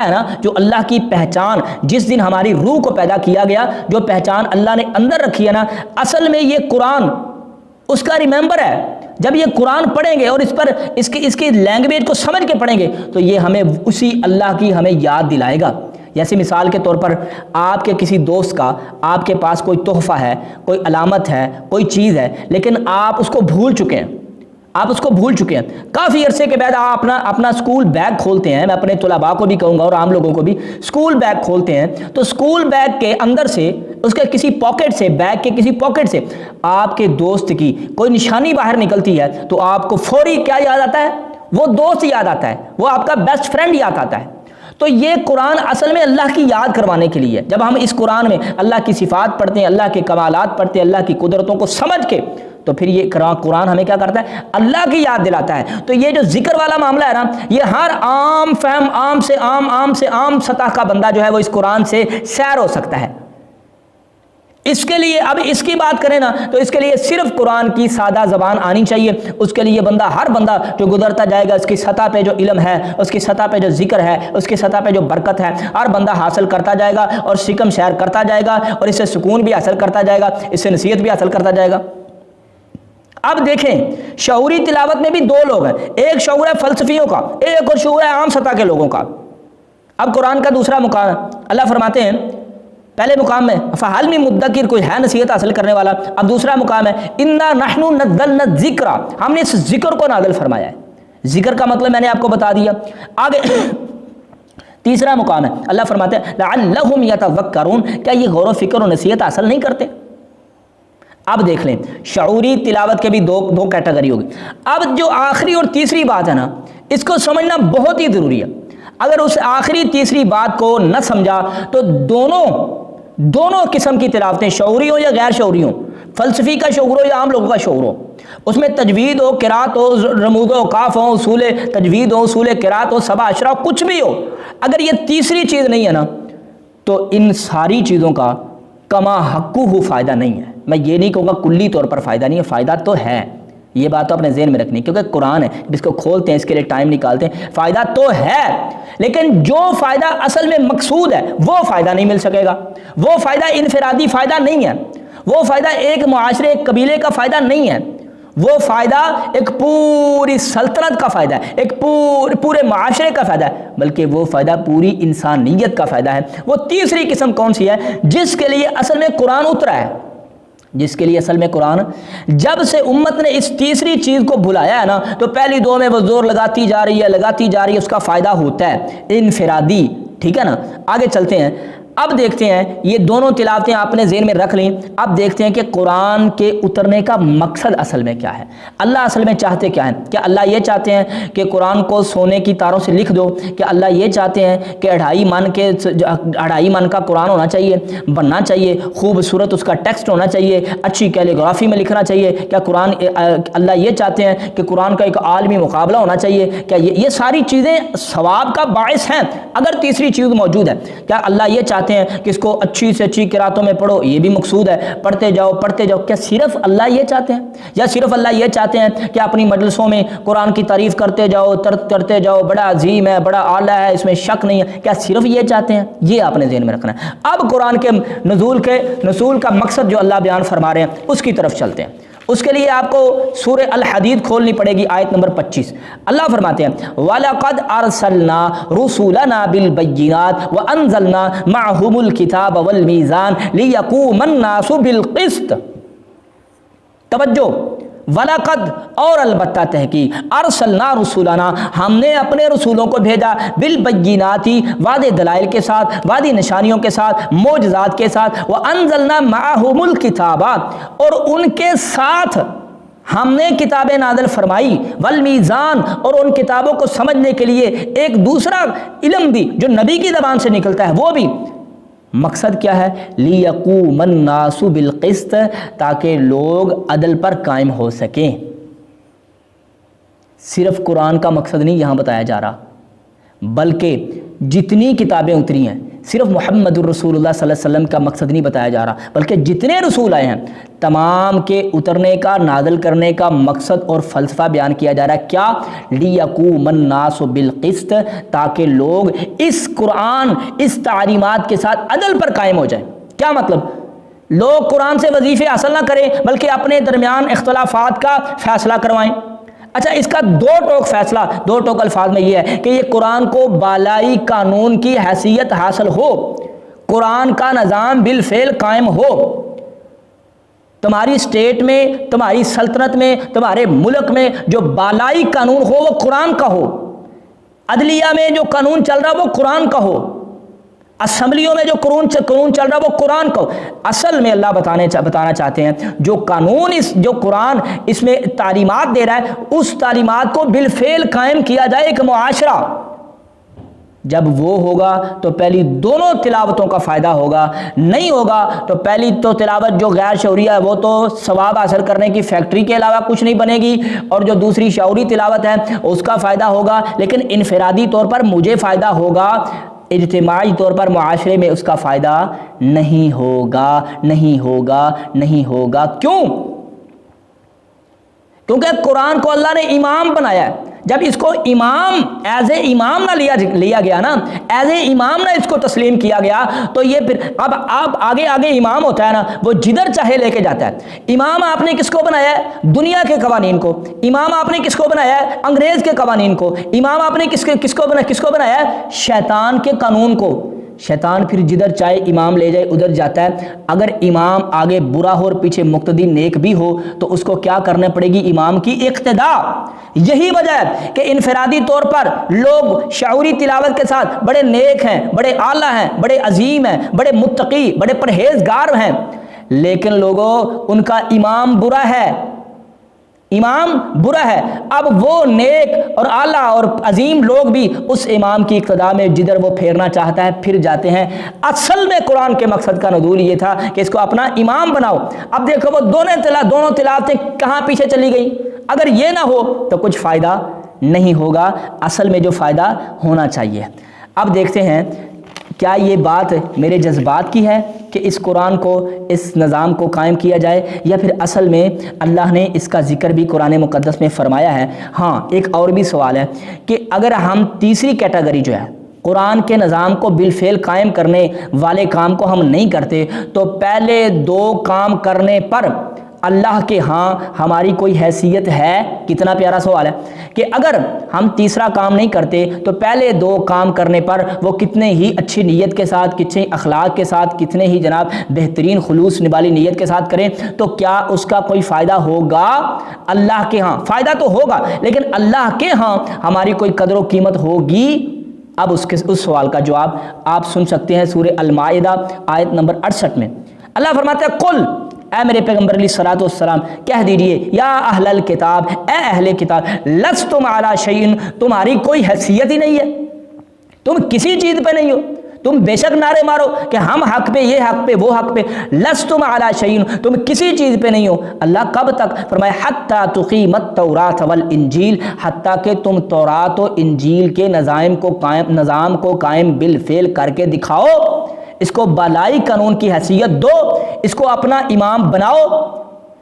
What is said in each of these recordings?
ہے نا، جو اللہ کی پہچان، جس دن ہماری روح کو پیدا کیا گیا، جو پہچان اللہ نے اندر رکھی ہے نا، اصل میں یہ قرآن اس کا ریممبر ہے۔ جب یہ قرآن پڑھیں گے اور اس کی لینگویج کو سمجھ کے پڑھیں گے تو یہ ہمیں اسی اللہ کی ہمیں یاد دلائے گا۔ جیسے مثال کے طور پر آپ کے کسی دوست کا آپ کے پاس کوئی تحفہ ہے، کوئی علامت ہے، کوئی چیز ہے، لیکن آپ اس کو بھول چکے ہیں، کافی عرصے کے بعد آپ اپنا اسکول بیگ کھولتے ہیں۔ میں اپنے طلباء کو بھی کہوں گا اور عام لوگوں کو بھی، اسکول بیگ کھولتے ہیں تو اسکول بیگ کے اندر سے اس کے کسی پاکٹ سے، بیگ کے کسی پاکٹ سے آپ کے دوست کی کوئی نشانی باہر نکلتی ہے تو آپ کو فوری کیا یاد آتا ہے؟ وہ دوست یاد آتا ہے، وہ آپ کا بیسٹ فرینڈ یاد آتا ہے۔ تو یہ قرآن اصل میں اللہ کی یاد کروانے کے لیے ہے۔ جب ہم اس قرآن میں اللہ کی صفات پڑھتے ہیں، اللہ کے کمالات پڑھتے ہیں، اللہ کی قدرتوں کو سمجھ کے، تو پھر یہ قرآن ہمیں کیا کرتا ہے؟ اللہ کی یاد دلاتا ہے۔ تو یہ جو ذکر والا معاملہ ہے نا، یہ ہر عام فہم، عام سے عام سطح کا بندہ جو ہے وہ اس قرآن سے سیر ہو سکتا ہے۔ اس کے لیے اب اس کی بات کریں نا تو اس کے لیے صرف قرآن کی سادہ زبان آنی چاہیے۔ اس کے لیے ہر بندہ جو گزرتا جائے گا، اس کی سطح پہ جو علم ہے، اس کی سطح پہ جو ذکر ہے، اس کی سطح پہ جو برکت ہے، ہر بندہ حاصل کرتا جائے گا اور شکم شیر کرتا جائے گا اور اس سے سکون بھی حاصل کرتا جائے گا، اس سے نصیحت بھی حاصل کرتا جائے گا۔ اب دیکھیں، شعوری تلاوت میں بھی دو لوگ ہیں، ایک شعور ہے فلسفیوں کا، ایک اور شعور ہے عام سطح کے لوگوں کا۔ اب قرآن کا دوسرا مقام ہے، اللہ فرماتے ہیں پہلے مقام میں فَهَلْ مِن مُدَّكِرٍ، کوئی ہے نصیحت حاصل کرنے والا۔ اب دوسرا مقام ہے اِنَّا نَحْنُ نَزَّلْنَا الذِّكْرَ، ہم نے اس ذکر کو نازل فرمایا ہے۔ ذکر کا مطلب میں نے آپ کو بتا دیا۔ آگے تیسرا مقام ہے، اللہ فرماتے ہیں لَعَلَّهُمْ يَتَذَكَّرُونَ، کیا یہ غور و فکر و نصیحت حاصل نہیں کرتے؟ اب دیکھ لیں، شعوری تلاوت کے بھی دو کیٹیگری ہوگی۔ اب جو آخری اور تیسری بات ہے نا، اس کو سمجھنا بہت ہی ضروری ہے۔ اگر اس آخری تیسری بات کو نہ سمجھا تو دونوں قسم کی تلاوتیں، شعوری ہو یا غیر شعوری ہو، فلسفی کا شعور ہو یا عام لوگوں کا شعور ہو، اس میں تجوید ہو، قرات ہو، رموز و اوقاف ہو، اصول تجوید ہو، اصول قرات ہو، سبع اشرا، کچھ بھی ہو، اگر یہ تیسری چیز نہیں ہے نا تو ان ساری چیزوں کا کما حقہ فائدہ نہیں ہے۔ میں یہ نہیں کہوں گا کلی طور پر فائدہ نہیں ہے، فائدہ تو ہے، یہ بات تو اپنے ذہن میں رکھنی، کیونکہ قرآن ہے، جس کو کھولتے ہیں اس کے لیے ٹائم نکالتے ہیں، فائدہ تو ہے، لیکن جو فائدہ اصل میں مقصود ہے وہ فائدہ نہیں مل سکے گا۔ وہ فائدہ انفرادی فائدہ نہیں ہے، وہ فائدہ ایک معاشرے، ایک قبیلے کا فائدہ نہیں ہے، وہ فائدہ ایک پوری سلطنت کا فائدہ ہے، ایک پورے معاشرے کا فائدہ ہے، بلکہ وہ فائدہ پوری انسانیت کا فائدہ ہے۔ وہ تیسری قسم کون سی ہے؟ جس کے لیے اصل میں قرآن اترا ہے، جس کے لیے اصل میں قرآن، جب سے امت نے اس تیسری چیز کو بلایا ہے نا تو پہلی دو میں وہ زور لگاتی جا رہی ہے، اس کا فائدہ ہوتا ہے انفرادی، ٹھیک ہے نا۔ آگے چلتے ہیں، اب دیکھتے ہیں، یہ دونوں تلاوتیں آپ نے ذہن میں رکھ لیں۔ اب دیکھتے ہیں کہ قرآن کے اترنے کا مقصد اصل میں کیا ہے، اللہ اصل میں چاہتے کیا ہیں؟ کیا اللہ یہ چاہتے ہیں کہ قرآن کو سونے کی تاروں سے لکھ دو؟ کیا اللہ یہ چاہتے ہیں کہ 2.5 من کا قرآن ہونا چاہیے، بننا چاہیے، خوبصورت اس کا ٹیکسٹ ہونا چاہیے، اچھی کیلیگرافی میں لکھنا چاہیے؟ کیا اللہ یہ چاہتے ہیں کہ قرآن کا ایک عالمی مقابلہ ہونا چاہیے؟ کیا یہ ساری چیزیں ثواب کا باعث ہیں اگر تیسری چیز موجود ہے؟ کیا اللہ یہ چاہتے ہیں کہ اس کو اچھی سے اچھی قراتوں میں پڑھو؟ یہ بھی مقصود ہے، پڑھتے جاؤ۔ کیا صرف اللہ یہ چاہتے ہیں، یا صرف اللہ یہ چاہتے ہیں کہ اپنی مجلسوں میں قرآن کی تعریف کرتے جاؤ، بڑا عظیم ہے، بڑا اعلیٰ ہے، اس میں شک نہیں ہے؟ کیا صرف یہ چاہتے ہیں؟ یہ آپ نے ذہن میں رکھنا ہے۔ اب قرآن کے نزول کا مقصد جو اللہ بیان فرما رہے ہیں اس کی طرف چلتے ہیں۔ اس کے لیے آپ کو سورہ الحدید کھولنی پڑے گی، آیت نمبر 25۔ اللہ فرماتے ہیں وَلَقَدْ أَرْسَلْنَا رُسُلَنَا بِالْبَيِّنَاتِ وَأَنزَلْنَا مَعَهُمُ الْكِتَابَ وَالْمِيزَانَ لِيَقُومَ النَّاسُ بِالْقِسْطِ۔ توجہ، وَلَقَدْ، اور البتہ تحقیق، ارسلنا رسولنا، ہم نے اپنے رسولوں کو بھیجا، بالبینات، واضح دلائل کے ساتھ، واضح نشانیوں کے ساتھ، معجزات کے ساتھ، وانزلنا معہم الکتاب، اور ان کے ساتھ ہم نے کتابیں نازل فرمائی، والمیزان، اور ان کتابوں کو سمجھنے کے لیے ایک دوسرا علم بھی جو نبی کی زبان سے نکلتا ہے وہ بھی۔ مقصد کیا ہے؟ لِيَقُومَ النَّاسُ بِالْقِسْطِ، تاکہ لوگ عدل پر قائم ہو سکیں۔ صرف قرآن کا مقصد نہیں یہاں بتایا جا رہا، بلکہ جتنی کتابیں اتری ہیں صرف محمد الرسول اللہ صلی اللہ علیہ وسلم کا مقصد نہیں بتایا جا رہا، بلکہ جتنے رسول آئے ہیں تمام کے اترنے کا، نازل کرنے کا مقصد اور فلسفہ بیان کیا جا رہا ہے۔ کیا؟ لِيَقُومَ النَّاسُ بِالْقِسْطِ، تاکہ لوگ اس قرآن، اس تعلیمات کے ساتھ عدل پر قائم ہو جائیں۔ کیا مطلب؟ لوگ قرآن سے وظیفے حاصل نہ کریں بلکہ اپنے درمیان اختلافات کا فیصلہ کروائیں۔ اچھا، اس کا دو ٹوک فیصلہ، دو ٹوک الفاظ میں یہ ہے کہ یہ قرآن کو بالائی قانون کی حیثیت حاصل ہو، قرآن کا نظام بالفعل قائم ہو، تمہاری اسٹیٹ میں، تمہاری سلطنت میں، تمہارے ملک میں جو بالائی قانون ہو وہ قرآن کا ہو، عدلیہ میں جو قانون چل رہا وہ قرآن کا ہو، اسمبلیوں میں جو قانون چل رہا وہ قرآن کو۔ اصل میں اللہ بتانا چاہتے ہیں جو قانون، جو قرآن اس میں تعلیمات دے رہا ہے، اس تعلیمات کو بالفعل قائم کیا جائے ایک معاشرہ۔ جب وہ ہوگا تو پہلی دونوں تلاوتوں کا فائدہ ہوگا، نہیں ہوگا تو پہلی تو تلاوت جو غیر شعوریہ ہے وہ تو ثواب حاصل کرنے کی فیکٹری کے علاوہ کچھ نہیں بنے گی، اور جو دوسری شعوری تلاوت ہے اس کا فائدہ ہوگا، لیکن انفرادی طور پر مجھے فائدہ ہوگا، اجتماعی طور پر معاشرے میں اس کا فائدہ نہیں ہوگا، نہیں ہوگا، نہیں ہوگا۔ کیوں؟ کیونکہ قرآن کو اللہ نے امام بنایا ہے۔ جب اس کو امام، ایز اے امام نہ لیا گیا نا، ایز اے امام نہ اس کو تسلیم کیا گیا، تو یہ پھر اب آگے امام ہوتا ہے نا، وہ جدھر چاہے لے کے جاتا ہے۔ امام آپ نے کس کو بنایا ہے؟ دنیا کے قوانین کو۔ امام آپ نے کس کو بنایا ہے؟ انگریز کے قوانین کو۔ امام آپ نے کس کو بنایا ہے؟ شیطان کے قانون کو۔ شیطان پھر جدھر چاہے امام لے جائے ادھر جاتا ہے۔ اگر امام آگے برا ہو اور پیچھے مقتدی نیک بھی ہو تو اس کو کیا کرنا پڑے گی؟ امام کی اقتداء۔ یہی وجہ ہے کہ انفرادی طور پر لوگ شعوری تلاوت کے ساتھ بڑے نیک ہیں، بڑے اعلیٰ ہیں، بڑے عظیم ہیں، بڑے متقی، بڑے پرہیزگار ہیں، لیکن لوگوں ان کا امام برا ہے، امام برا ہے۔ اب وہ نیک اور اعلیٰ اور عظیم لوگ بھی اس امام کی اقتداء میں جدھر وہ پھیرنا چاہتا ہے پھر جاتے ہیں۔ اصل میں قرآن کے مقصد کا نزول یہ تھا کہ اس کو اپنا امام بناؤ۔ اب دیکھو وہ دونوں تلاوتیں کہاں پیچھے چلی گئی۔ اگر یہ نہ ہو تو کچھ فائدہ نہیں ہوگا، اصل میں جو فائدہ ہونا چاہیے۔ اب دیکھتے ہیں کیا یہ بات میرے جذبات کی ہے کہ اس قرآن کو، اس نظام کو قائم کیا جائے، یا پھر اصل میں اللہ نے اس کا ذکر بھی قرآن مقدس میں فرمایا ہے۔ ہاں، ایک اور بھی سوال ہے کہ اگر ہم تیسری کیٹیگری جو ہے قرآن کے نظام کو بالفعل قائم کرنے والے کام کو ہم نہیں کرتے تو پہلے دو کام کرنے پر اللہ کے ہاں ہماری کوئی حیثیت ہے؟ کتنا پیارا سوال ہے کہ اگر ہم تیسرا کام نہیں کرتے تو پہلے دو کام کرنے پر وہ کتنے ہی اچھی نیت کے ساتھ، کتنے اخلاق کے ساتھ، کتنے ہی جناب بہترین خلوص والی نیت کے ساتھ کریں تو کیا اس کا کوئی فائدہ ہوگا؟ اللہ کے ہاں فائدہ تو ہوگا، لیکن اللہ کے ہاں ہماری کوئی قدر و قیمت ہوگی؟ اب اس سوال کا جواب آپ سن سکتے ہیں سورہ المائدہ آیت نمبر 68 میں۔ اللہ فرماتا ہے قل، اے میرے پیغمبر علیہ الصلوۃ والسلام کہہ دیجئے، یا اہل الکتاب، اے اہل کتاب، لستم علی شیء، تمہاری کوئی حیثیت ہی نہیں ہے، تم کسی چیز پہ نہیں ہو۔ تم بے شک نعرے مارو کہ ہم حق پہ، یہ حق پہ، وہ حق پہ، لستم علی شیء، تم کسی چیز پہ نہیں ہو۔ اللہ کب تک؟ فرمایا حتی تقیم التوراۃ والانجیل، حتیٰ کہ تم تورات و انجیل کے نظام کو قائم بالفعل کر کے دکھاؤ، اس کو بالائی قانون کی حیثیت دو، اس کو اپنا امام بناؤ۔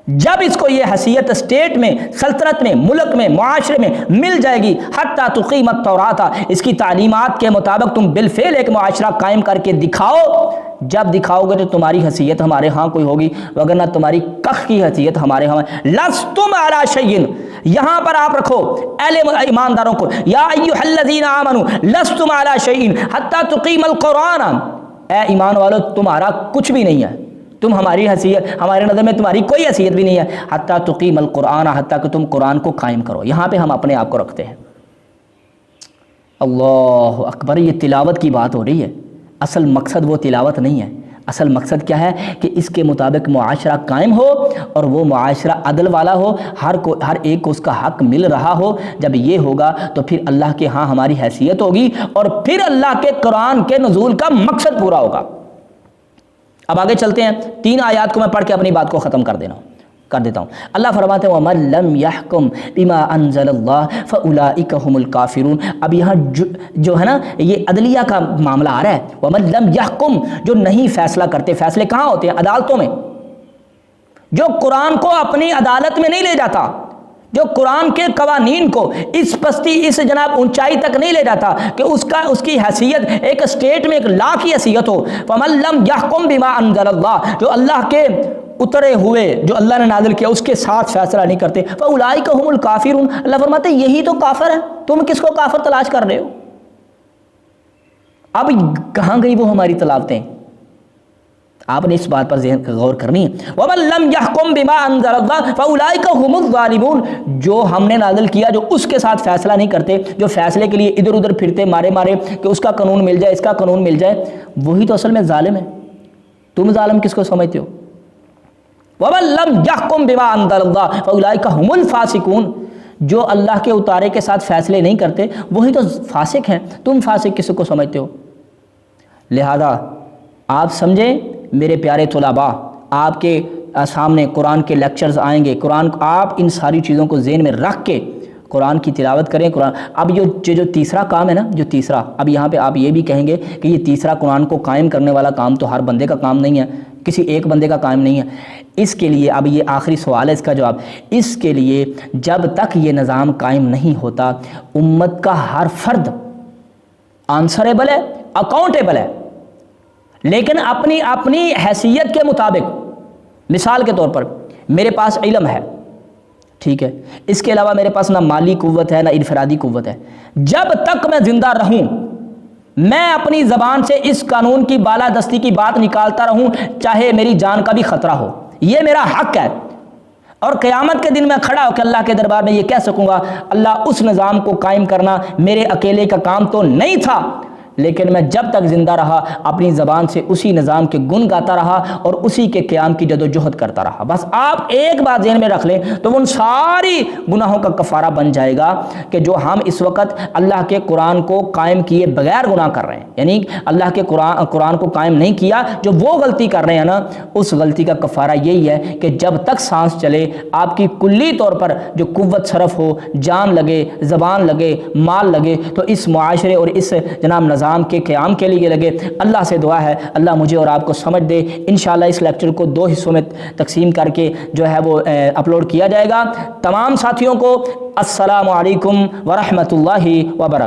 جب اس کو یہ حیثیت اسٹیٹ میں، سلطنت میں، ملک میں، معاشرے میں مل جائے گی، حتی تقیم التوراۃ، اس کی تعلیمات کے مطابق تم بالفعل ایک معاشرہ قائم کر کے دکھاؤ، جب دکھاؤ گے تو تمہاری حیثیت ہمارے ہاں کوئی ہوگی، وگرنہ تمہاری کخ کی حیثیت ہمارے ہاں۔ لستم علی شیء، یہاں پر آپ رکھو اہل ایمانداروں کو، یا ایھا الذین آمنوا لستم علی شیء حتی تقیم القرآن، اے ایمان والو تمہارا کچھ بھی نہیں ہے، تم ہماری حیثیت، ہمارے نظر میں تمہاری کوئی حیثیت بھی نہیں ہے، حتیٰ تقیم القرآن، حتیٰ کہ تم قرآن کو قائم کرو۔ یہاں پہ ہم اپنے آپ کو رکھتے ہیں۔ اللہ اکبر، یہ تلاوت کی بات ہو رہی ہے، اصل مقصد وہ تلاوت نہیں ہے، اصل مقصد کیا ہے کہ اس کے مطابق معاشرہ قائم ہو اور وہ معاشرہ عدل والا ہو، ہر ایک کو اس کا حق مل رہا ہو۔ جب یہ ہوگا تو پھر اللہ کے ہاں ہماری حیثیت ہوگی اور پھر اللہ کے قرآن کے نزول کا مقصد پورا ہوگا۔ اب آگے چلتے ہیں، 3 آیات کو میں پڑھ کے اپنی بات کو ختم کر دینا ہوں۔ کر دیتا ہوں۔ اللہ فرماتے ہیں وَمَن لَّمْ يَحْكُمْ بِمَا أَنزَلَ اللَّهُ فَأُولَٰئِكَ هُمُ الْكَافِرُونَ۔ اب یہاں جو ہے نا یہ عدلیہ کا معاملہ آ رہا ہے، وَمَن لَّمْ يَحْكُمْ، جو نہیں فیصلہ کرتے، فیصلے کہاں ہوتے ہیں؟ عدالتوں میں۔ جو قرآن کو اپنی عدالت میں نہیں لے جاتا، جو قرآن کے قوانین کو اس پستی، اس جناب اونچائی تک نہیں لے جاتا کہ اس کی حیثیت ایک اسٹیٹ میں ایک لا کی حیثیت ہو، فَمَن لَّمْ يَحْكُمْ بِمَا أَنزَلَ اللَّهُ، جو اللہ کے اترے ہوئے، جو اللہ نے نازل کیا اس کے ساتھ فیصلہ نہیں کرتے، فَأُولَٰئِكَ هُمُ الْكَافِرُونَ، اللہ فرماتے ہیں یہی تو کافر ہیں، تم کس کو کافر تلاش کر رہے ہو؟ اب کہاں گئی وہ ہماری تلاوتیں؟ آپ نے اس بات پر ذہن غور کرنی ہے۔ وَمَن لَّمْ يَحْكُمْ بِمَا أَنزَلَ اللَّهُ فَأُولَٰئِكَ هُمُ الظَّالِمُونَ، جو ہم نے نازل کیا جو اس کے ساتھ فیصلہ نہیں کرتے، جو فیصلے کے لیے ادھر ادھر پھرتے مارے کہ اس کا قانون مل جائے، اس کا قانون مل جائے، وہی تو اصل میں ظالم ہے۔ تم ظالم کس کو سمجھتے ہو؟ وَمَن لَّمْ يَحْكُمْ بِمَا أَنزَلَ اللَّهُ فَأُولَٰئِكَ هُمُ الْفَاسِقُونَ، جو اللہ کے اتارے کے ساتھ فیصلے نہیں کرتے وہی تو فاسق ہیں، تم فاسق کس کو سمجھتے ہو؟ لہذا آپ سمجھیں میرے پیارے طلباء، آپ کے سامنے قرآن کے لیکچرز آئیں گے، قرآن آپ ان ساری چیزوں کو ذہن میں رکھ کے قرآن کی تلاوت کریں۔ قرآن اب جو تیسرا کام ہے نا، جو تیسرا، اب یہاں پہ آپ یہ بھی کہیں گے کہ یہ تیسرا قرآن کو قائم کرنے والا کام تو ہر بندے کا کام نہیں ہے، کسی ایک بندے کا کام نہیں ہے۔ اس کے لیے اب یہ آخری سوال ہے اس کا جواب، اس کے لیے جب تک یہ نظام قائم نہیں ہوتا، امت کا ہر فرد آنسریبل ہے، اکاؤنٹیبل ہے، لیکن اپنی حیثیت کے مطابق۔ مثال کے طور پر میرے پاس علم ہے، ٹھیک ہے، اس کے علاوہ میرے پاس نہ مالی قوت ہے نہ انفرادی قوت ہے، جب تک میں زندہ رہوں میں اپنی زبان سے اس قانون کی بالادستی کی بات نکالتا رہوں، چاہے میری جان کا بھی خطرہ ہو، یہ میرا حق ہے۔ اور قیامت کے دن میں کھڑا ہو کے اللہ کے دربار میں یہ کہہ سکوں گا، اللہ اس نظام کو قائم کرنا میرے اکیلے کا کام تو نہیں تھا، لیکن میں جب تک زندہ رہا اپنی زبان سے اسی نظام کے گن گاتا رہا اور اسی کے قیام کی جدوجہد کرتا رہا۔ بس آپ ایک بات ذہن میں رکھ لیں تو ان ساری گناہوں کا کفارہ بن جائے گا کہ جو ہم اس وقت اللہ کے قرآن کو قائم کیے بغیر گناہ کر رہے ہیں، یعنی اللہ کے قرآن کو قائم نہیں کیا، جو وہ غلطی کر رہے ہیں نا، اس غلطی کا کفارہ یہی ہے کہ جب تک سانس چلے آپ کی کلی طور پر جو قوت صرف ہو، جان لگے، زبان لگے، مال لگے، تو اس معاشرے اور اس جناب نظام کے قیام کے لیے لگے۔ اللہ سے دعا ہے اللہ مجھے اور آپ کو سمجھ دے۔ انشاءاللہ اس لیکچر کو 2 حصوں میں تقسیم کر کے جو ہے وہ اپلوڈ کیا جائے گا۔ تمام ساتھیوں کو السلام علیکم ورحمۃ اللہ وبرکاتہ۔